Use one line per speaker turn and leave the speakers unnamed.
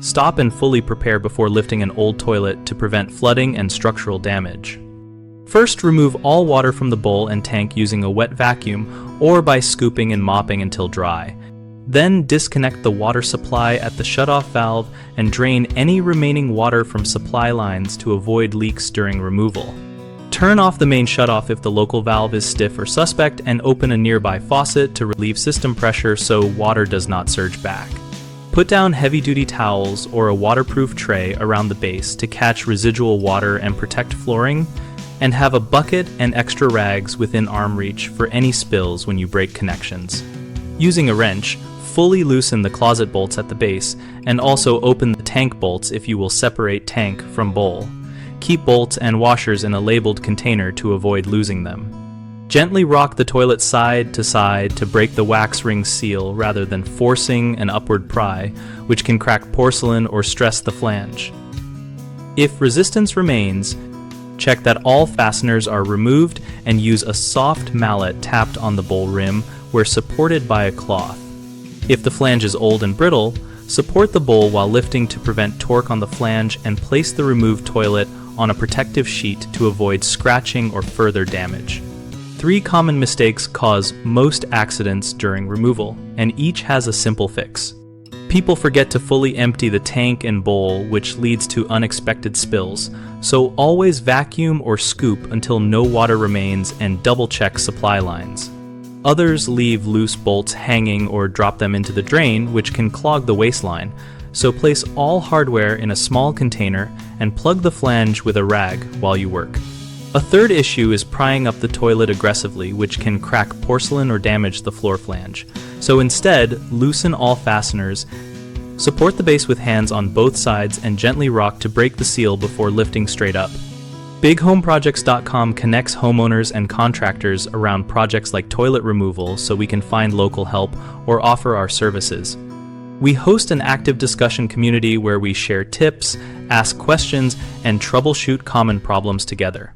Stop and fully prepare before lifting an old toilet to prevent flooding and structural damage. First, remove all water from the bowl and tank using a wet vacuum or by scooping and mopping until dry. Then disconnect the water supply at the shutoff valve and drain any remaining water from supply lines to avoid leaks during removal. Turn off the main shutoff if the local valve is stiff or suspect and open a nearby faucet to relieve system pressure so water does not surge back. Put down heavy-duty towels or a waterproof tray around the base to catch residual water and protect flooring, and have a bucket and extra rags within arm reach for any spills when you break connections. Using a wrench, fully loosen the closet bolts at the base and also open the tank bolts if you will separate tank from bowl. Keep bolts and washers in a labeled container to avoid losing them. Gently rock the toilet side to break the wax ring seal rather than forcing an upward pry, which can crack porcelain or stress the flange. If resistance remains, check that all fasteners are removed and use a soft mallet tapped on the bowl rim where supported by a cloth. If the flange is old and brittle, support the bowl while lifting to prevent torque on the flange and place the removed toilet on a protective sheet to avoid scratching or further damage. 3 common mistakes cause most accidents during removal, and each has a simple fix. People forget to fully empty the tank and bowl, which leads to unexpected spills, so always vacuum or scoop until no water remains and double-check supply lines. Others leave loose bolts hanging or drop them into the drain, which can clog the waistline, so place all hardware in a small container and plug the flange with a rag while you work. A third issue is prying up the toilet aggressively, which can crack porcelain or damage the floor flange. So instead, loosen all fasteners, support the base with hands on both sides, and gently rock to break the seal before lifting straight up. BigHomeProjects.com connects homeowners and contractors around projects like toilet removal so we can find local help or offer our services. We host an active discussion community where we share tips, ask questions, and troubleshoot common problems together.